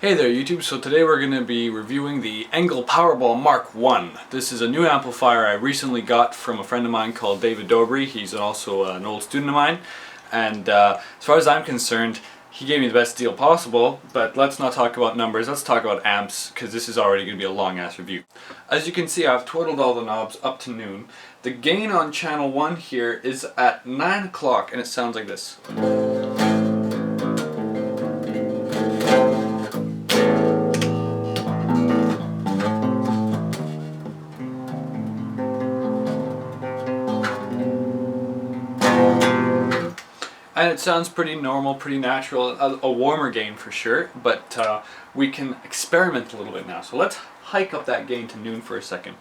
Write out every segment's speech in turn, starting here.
Hey there YouTube, so today we're going to be reviewing the ENGL Powerball Mark 1. This is a new amplifier I recently got from a friend of mine called David Dobry. He's also an old student of mine, and as far as I'm concerned, he gave me the best deal possible. But let's not talk about numbers, let's talk about amps, because this is already going to be a long ass review. As you can see, I've twiddled all the knobs up to noon. The gain on channel 1 here is at 9 o'clock and it sounds like this. And it sounds pretty normal, pretty natural, a warmer gain for sure, but we can experiment a little bit now. So let's hike up that gain to noon for a second.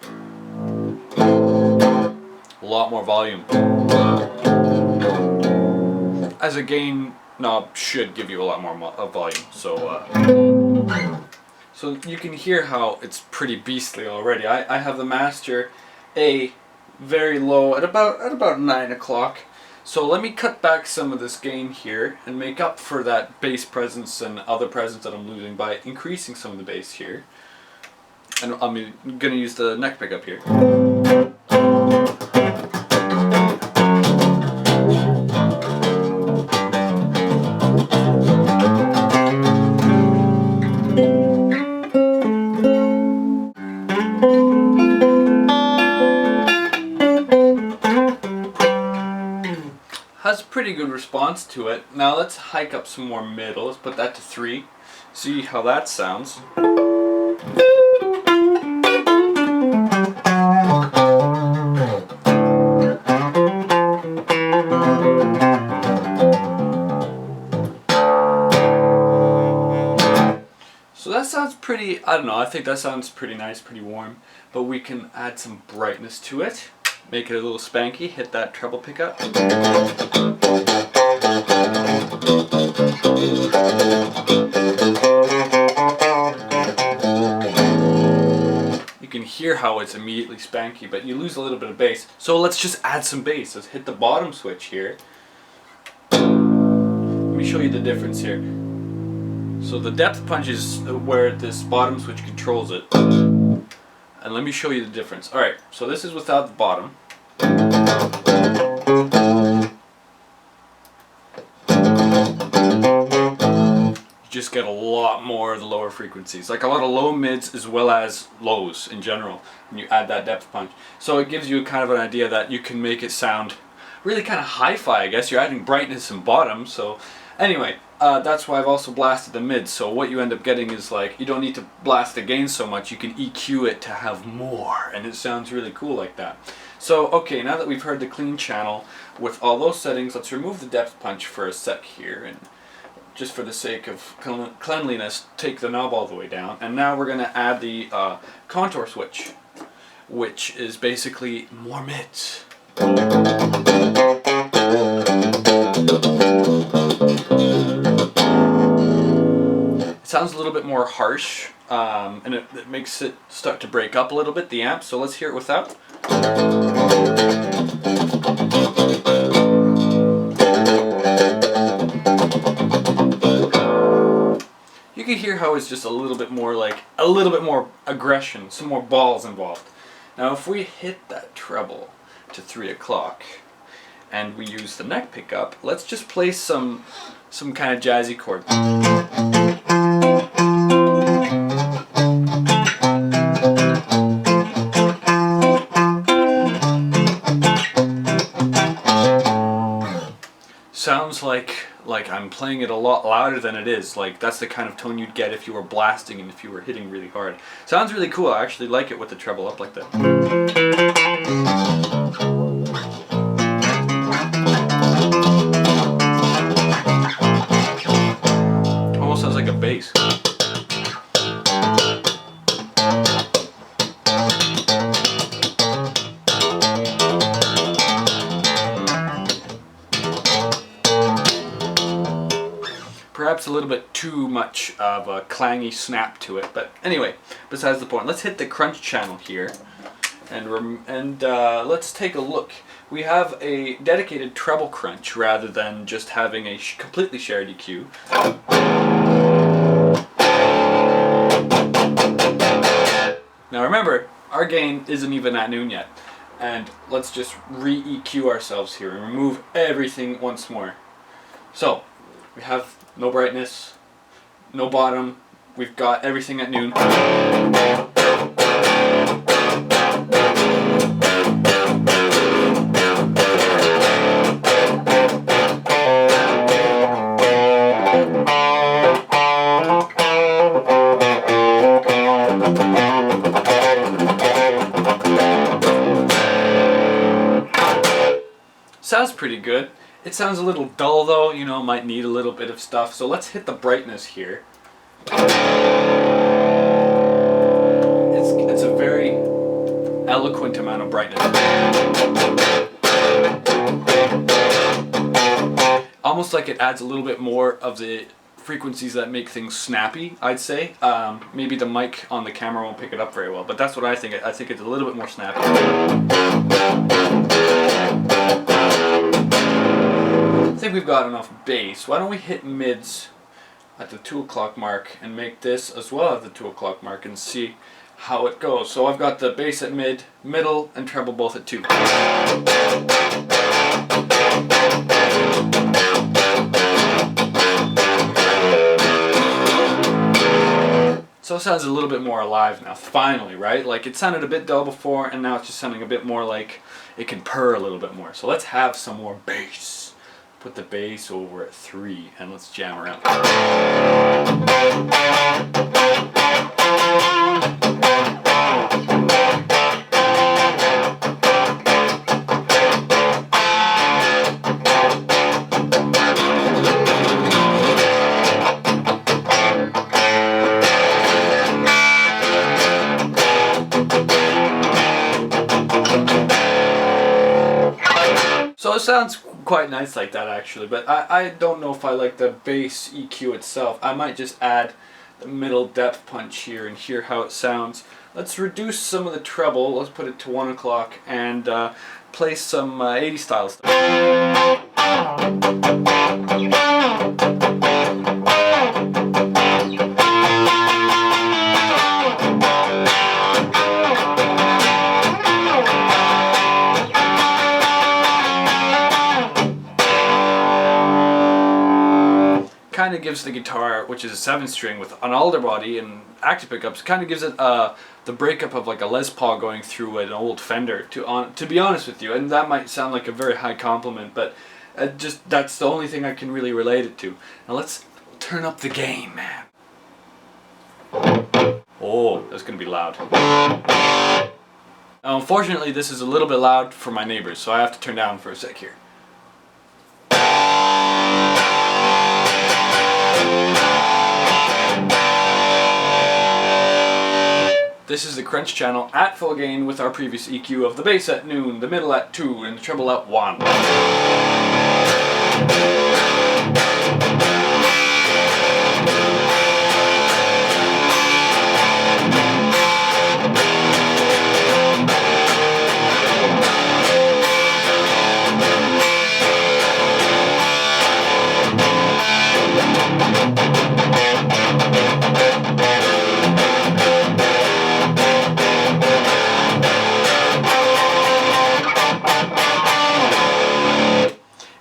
A lot more volume. As a gain knob should give you a lot more volume, so you can hear how it's pretty beastly already. I have the master A very low at about 9 o'clock. So let me cut back some of this gain here and make up for that bass presence and other presence that I'm losing by increasing some of the bass here. And I'm going to use the neck pickup here. Has a pretty good response to it. Now let's hike up some more middle. Let's put that to 3. See how that sounds. So that sounds pretty, I don't know, I think that sounds pretty nice, pretty warm. But we can add some brightness to it. Make it a little spanky, hit that treble pickup. You can hear how it's immediately spanky, but you lose a little bit of bass. So let's just add some bass. Let's hit the bottom switch here. Let me show you the difference here. So the depth punch is where this bottom switch controls it. And let me show you the difference. Alright, so this is without the bottom. You just get a lot more of the lower frequencies. Like a lot of low mids as well as lows in general when you add that depth punch. So it gives you kind of an idea that you can make it sound really kind of hi-fi, I guess. You're adding brightness and bottom, so anyway. That's why I've also blasted the mids, so what you end up getting is like, you don't need to blast the gain so much, you can EQ it to have more, and it sounds really cool like that. So, okay, now that we've heard the clean channel with all those settings, let's remove the depth punch for a sec here, and just for the sake of cleanliness, take the knob all the way down, and now we're going to add the contour switch, which is basically more mids. Sounds a little bit more harsh, and it makes it start to break up a little bit, the amp, so let's hear it without. You can hear how it's just a little bit more aggression, some more balls involved. Now if we hit that treble to 3 o'clock and we use the neck pickup, let's just play some kind of jazzy chord. Sounds like I'm playing it a lot louder than it is. Like that's the kind of tone you'd get if you were blasting and if you were hitting really hard. Sounds really cool. I actually like it with the treble up like that. Almost sounds like a bass. Perhaps a little bit too much of a clangy snap to it, but anyway, besides the point. Let's hit the crunch channel here, and let's take a look. We have a dedicated treble crunch rather than just having a completely shared EQ. remember, our gain isn't even at noon yet. And let's just re-EQ ourselves here and remove everything once more. So, we have no brightness, no bottom, we've got everything at noon. Sounds pretty good. It sounds a little dull though, you know, might need a little bit of stuff. So let's hit the brightness here. It's a very eloquent amount of brightness. Almost like it adds a little bit more of the frequencies that make things snappy, I'd say. Maybe the mic on the camera won't pick it up very well, but that's what I think. I think it's a little bit more snappy. I think we've got enough bass. Why don't we hit mids at the 2 o'clock mark and make this as well at the 2 o'clock mark and see how it goes. So I've got the bass at mid, middle, and treble both at 2. So it sounds a little bit more alive now, finally, right? Like it sounded a bit dull before, and now it's just sounding a bit more like it can purr a little bit more. So let's have some more bass. Put the bass over at 3 and let's jam around. So it sounds quite nice like that actually, but I don't know if I like the bass EQ itself. I might just add the middle depth punch here and hear how it sounds. Let's reduce some of the treble, let's put it to 1 o'clock and play some 80s style stuff. Kind of gives the guitar, which is a 7-string with an alder body and active pickups, kind of gives it the breakup of like a Les Paul going through an old Fender. To be honest with you, and that might sound like a very high compliment, but just that's the only thing I can really relate it to. Now let's turn up the gain, man. Oh, that's gonna be loud. Now, unfortunately, this is a little bit loud for my neighbors, so I have to turn down for a sec here. This is the Crunch channel at full gain with our previous EQ of the bass at noon, the middle at 2, and the treble at 1.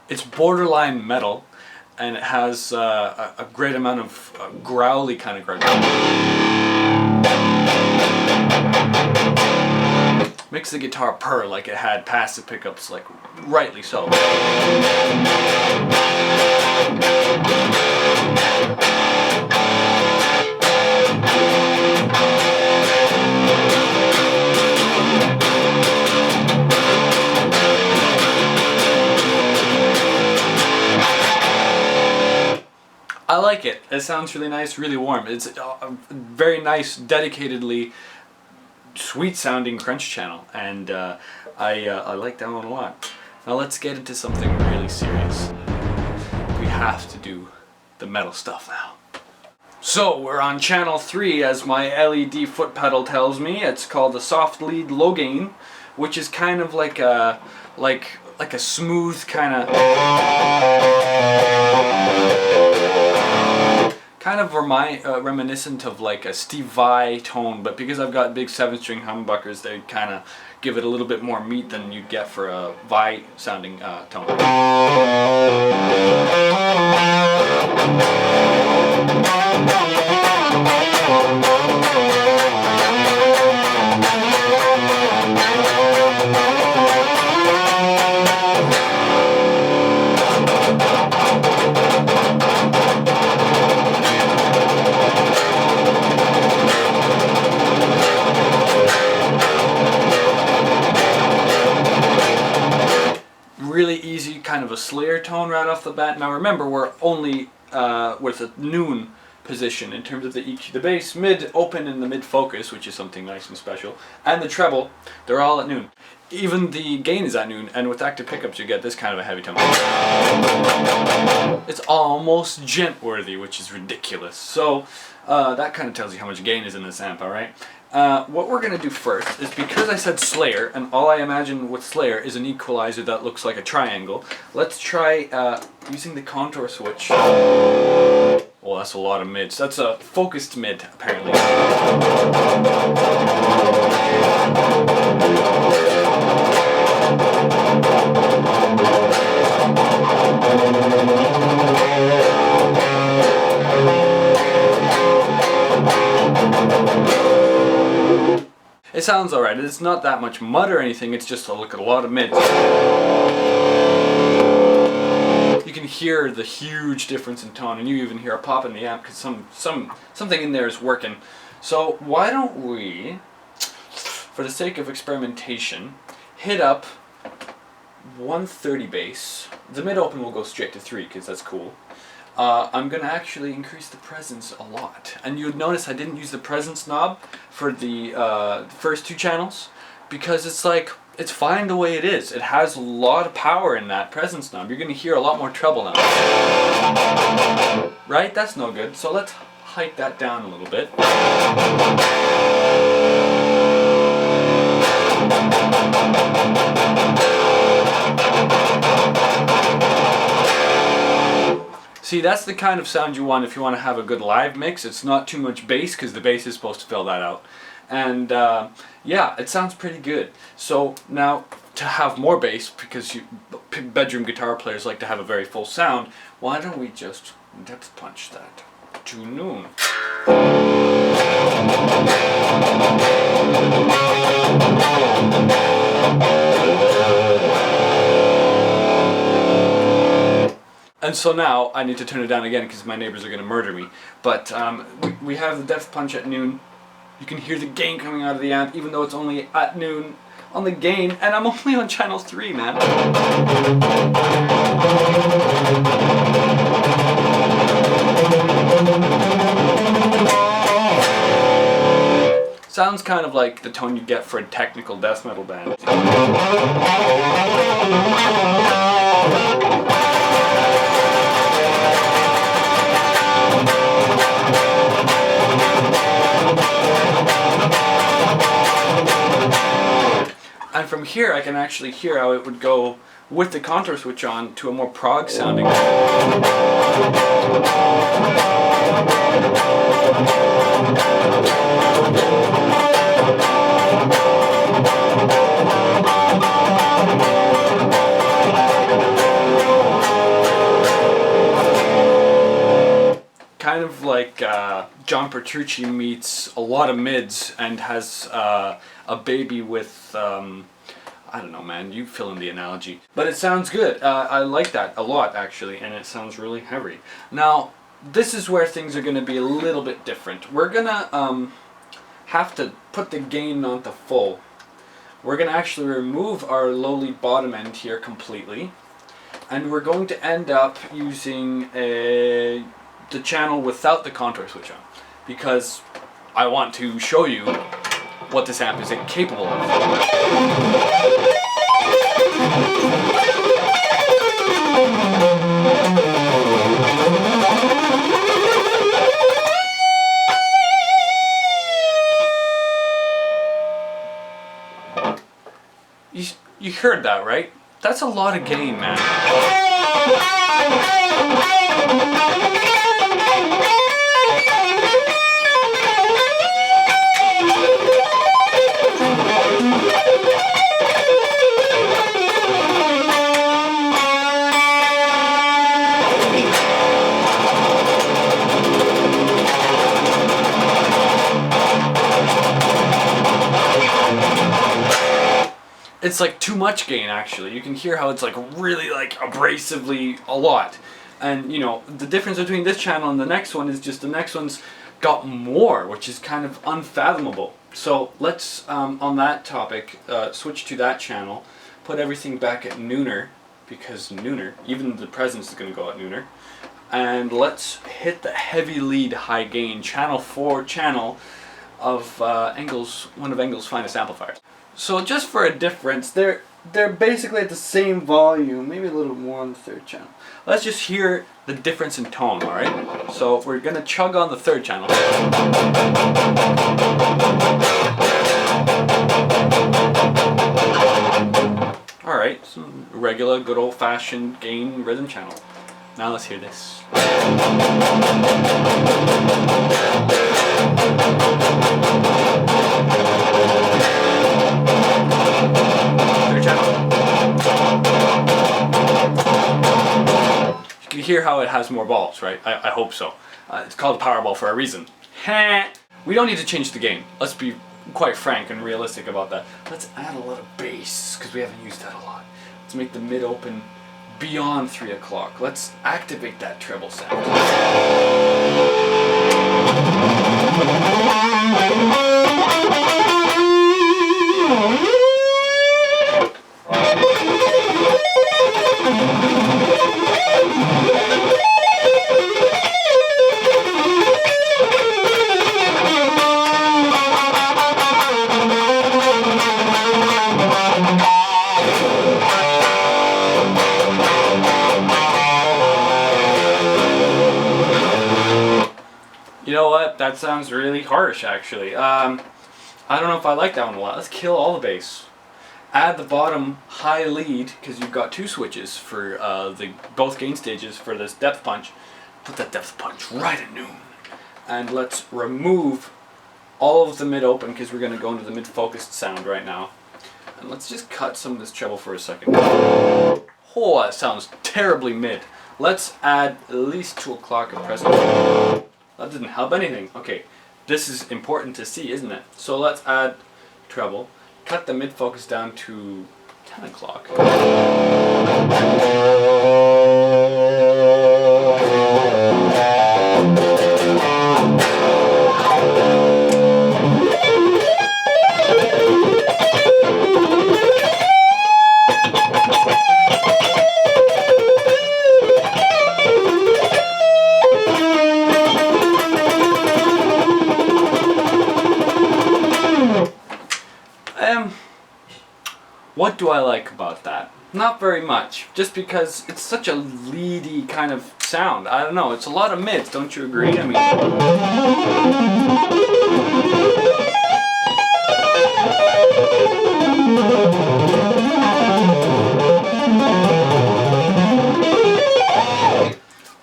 It's borderline metal, and it has a great amount of growly kind of growling. Makes the guitar purr like it had passive pickups, like rightly so. I like it. It sounds really nice, really warm. It's a very nice, dedicatedly sweet sounding Crunch channel, and I like that one a lot. Now let's get into something really serious. We have to do the metal stuff now. So we're on channel 3, as my LED foot pedal tells me. It's called the soft lead low gain, which is kind of like a smooth kind kind of reminiscent of like a Steve Vai tone, but because I've got big 7-string humbuckers, they kind of give it a little bit more meat than you'd get for a Vai sounding tone. Really easy, kind of a Slayer tone right off the bat. Now remember, we're only with a noon position in terms of the EQ. The bass, mid, open, and the mid focus, which is something nice and special, and the treble, they're all at noon. Even the gain is at noon, and with active pickups you get this kind of a heavy tone. It's almost gent-worthy, which is ridiculous. So that kind of tells you how much gain is in this amp, alright? What we're going to do first is, because I said Slayer, and all I imagine with Slayer is an equalizer that looks like a triangle, let's try using the contour switch. Oh, that's a lot of mids. That's a focused mid, apparently. It sounds alright. It's not that much mud or anything, it's just a lot of mids. You can hear the huge difference in tone, and you even hear a pop in the amp because something in there is working. So why don't we, for the sake of experimentation, hit up 130 bass. The mid open will go straight to 3 because that's cool. I'm going to actually increase the presence a lot. And you'd notice I didn't use the presence knob for the first 2 channels because it's like, it's fine the way it is. It has a lot of power in that presence knob. You're going to hear a lot more treble now. Right? That's no good. So let's hike that down a little bit. See, that's the kind of sound you want if you want to have a good live mix. It's not too much bass because the bass is supposed to fill that out. And yeah, it sounds pretty good. So now, to have more bass, because bedroom guitar players like to have a very full sound, why don't we just depth punch that to noon? And so now I need to turn it down again because my neighbors are going to murder me. But we have the depth punch at noon. You can hear the gain coming out of the amp even though it's only at noon on the gain, and I'm only on channel 3, man. Sounds kind of like the tone you get for a technical death metal band. And from here I can actually hear how it would go with the contour switch on to a more prog sounding. Kind of like John Petrucci meets a lot of mids and has a baby with, I don't know, man, you fill in the analogy. But it sounds good. I like that a lot, actually, and it sounds really heavy. Now, this is where things are going to be a little bit different. We're going to have to put the gain onto full. We're going to actually remove our lowly bottom end here completely. And we're going to end up using the channel without the contour switch on, because I want to show you what this amp is capable of. You heard that, right? That's a lot of gain, man. it's like too much gain actually. You can hear how it's like really like abrasively a lot. And you know, the difference between this channel and the next one is just the next one's got more, which is kind of unfathomable. So let's, on that topic, switch to that channel, put everything back at nooner, because nooner, even the presence is going to go at nooner. And let's hit the heavy lead high gain channel 4 channel of ENGL's, one of ENGL's finest amplifiers. So just for a difference, they're basically at the same volume, maybe a little more on the third channel. Let's just hear the difference in tone, alright? So we're going to chug on the third channel. Alright, some regular, good old-fashioned gain rhythm channel. Now let's hear this. Third channel. You can hear how it has more balls, right? I hope so. It's called a Powerball for a reason. We don't need to change the gain. Let's be quite frank and realistic about that. Let's add a lot of bass, because we haven't used that a lot. Let's make the mid open beyond 3 o'clock. Let's activate that treble sound. You know what? That sounds really harsh, actually. I don't know if I like that one a lot. Let's kill all the bass. Add the bottom high lead, because you've got 2 switches for both gain stages for this depth punch. Put that depth punch right at noon. And let's remove all of the mid open, because we're going to go into the mid focused sound right now. And let's just cut some of this treble for a second. Oh, that sounds terribly mid. Let's add at least 2 o'clock of presence. That didn't help anything. Okay, this is important to see, isn't it? So let's add treble, cut the mid focus down to 10 o'clock. What do I like about that? Not very much, just because it's such a leady kind of sound. I don't know, it's a lot of mids, don't you agree? I mean...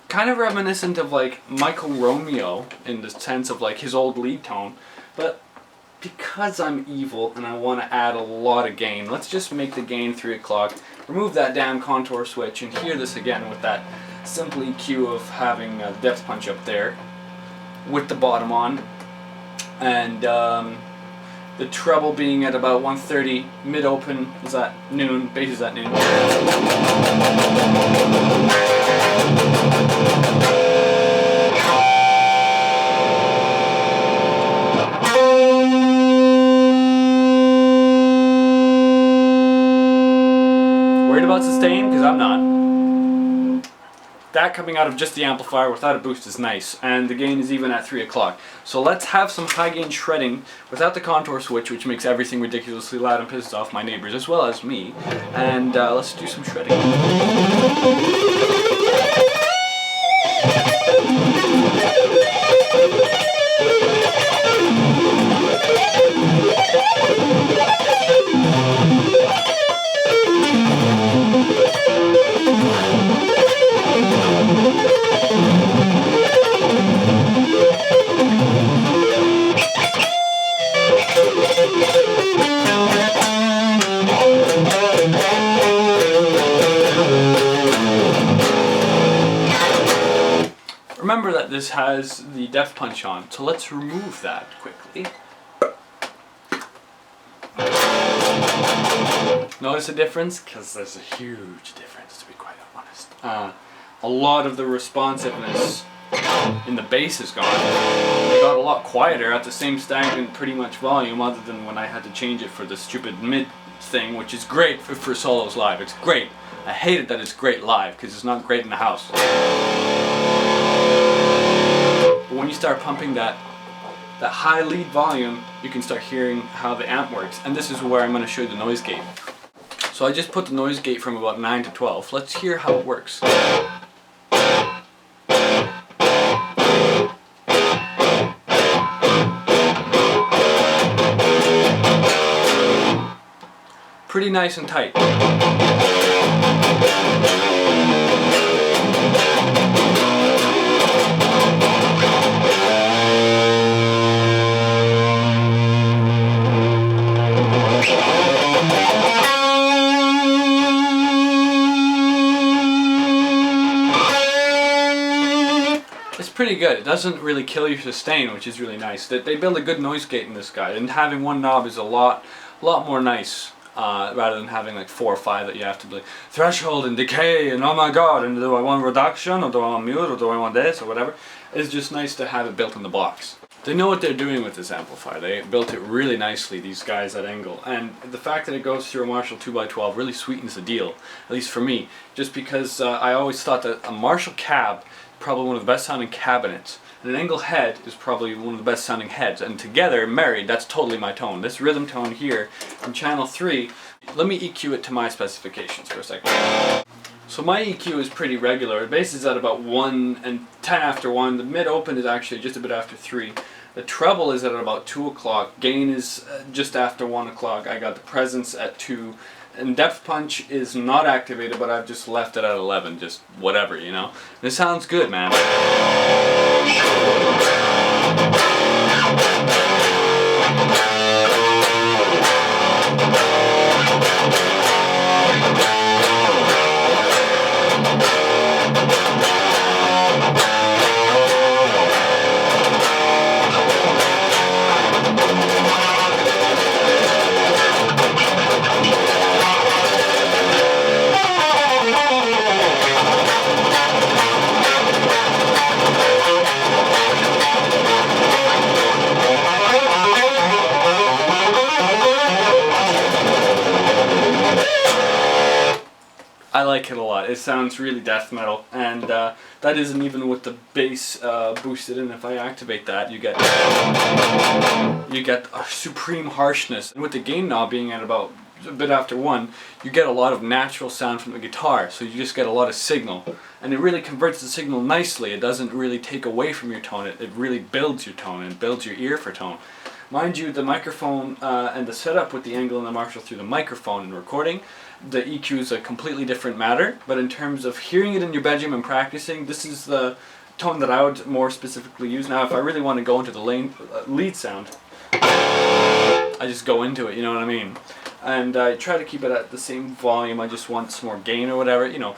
kind of reminiscent of like Michael Romeo in the sense of like his old lead tone, but because I'm evil and I want to add a lot of gain, let's just make the gain 3 o'clock, remove that damn contour switch, and hear this again with that simple EQ of having a depth punch up there with the bottom on, and the treble being at about 130, mid open is at noon, bass is at noon. Worried about sustain? Because I'm not. That coming out of just the amplifier without a boost is nice, and the gain is even at 3 o'clock. So let's have some high gain shredding without the contour switch, which makes everything ridiculously loud and pisses off my neighbors as well as me. And let's do some shredding. Remember that this has the depth punch on, so let's remove that quickly. Notice the difference? Because there's a huge difference, to be quite honest. A lot of the responsiveness in the bass is gone. It got a lot quieter at the same stagnant pretty much volume, other than when I had to change it for the stupid mid thing, which is great for solos live. It's great. I hate it that it's great live, because it's not great in the house. But when you start pumping that high lead volume, you can start hearing how the amp works. And this is where I'm going to show you the noise gate. So I just put the noise gate from about 9 to 12. Let's hear how it works. Pretty nice and tight. It's pretty good. It doesn't really kill your sustain, which is really nice. They build a good noise gate in this guy, and having one knob is a lot more nice. Rather than having like 4 or 5 that you have to be threshold and decay and oh my god, and do I want reduction, or do I want mute, or do I want this, or whatever. It's just nice to have it built in the box. They know what they're doing with this amplifier. They built it really nicely, these guys at ENGL, and the fact that it goes through a Marshall 2x12 really sweetens the deal, at least for me, just because I always thought that a Marshall cab is probably one of the best sounding cabinets. And an ENGL head is probably one of the best sounding heads, and together, married, that's totally my tone. This rhythm tone here in channel 3, let me EQ it to my specifications for a second. So my EQ is pretty regular. The bass is at about 1 and 10 after 1. The mid open is actually just a bit after 3. The treble is at about 2 o'clock. Gain is just after 1 o'clock. I got the presence at 2. And depth punch is not activated, but I've just left it at 11, just whatever, you know. This sounds good, man. I like it a lot. It sounds really death metal, and that isn't even with the bass boosted in. If I activate that, you get a supreme harshness. And with the gain knob being at about a bit after 1, you get a lot of natural sound from the guitar, so you just get a lot of signal. And it really converts the signal nicely. It doesn't really take away from your tone. It really builds your tone and builds your ear for tone. Mind you, the microphone and the setup with the ENGL and the Marshall through the microphone and recording, the EQ is a completely different matter, but in terms of hearing it in your bedroom and practicing, this is the tone that I would more specifically use. Now, if I really want to go into the lead sound, I just go into it, you know what I mean? And I try to keep it at the same volume. I just want some more gain or whatever, you know.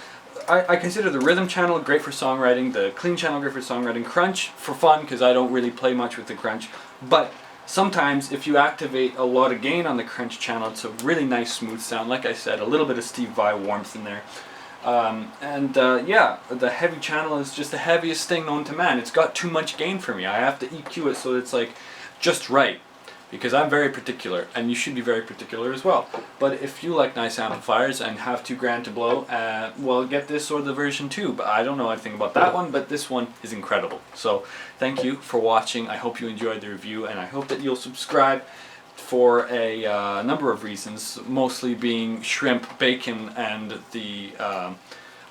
I consider the rhythm channel great for songwriting, the clean channel great for songwriting, crunch for fun, because I don't really play much with the crunch, but sometimes if you activate a lot of gain on the crunch channel, it's a really nice smooth sound. Like I said, a little bit of Steve Vai warmth in there. Yeah, the heavy channel is just the heaviest thing known to man. It's got too much gain for me. I have to EQ it so it's like just right, because I'm very particular, and you should be very particular as well. But if you like nice amplifiers and have $2,000 to blow, well, get this or the version 2. But I don't know anything about that one, but this one is incredible. So thank you for watching. I hope you enjoyed the review, and I hope that you'll subscribe for a number of reasons, mostly being shrimp, bacon, and the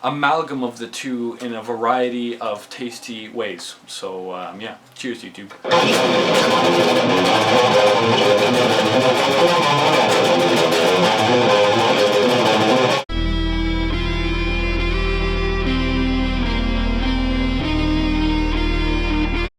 amalgam of the two in a variety of tasty ways. So yeah, cheers YouTube.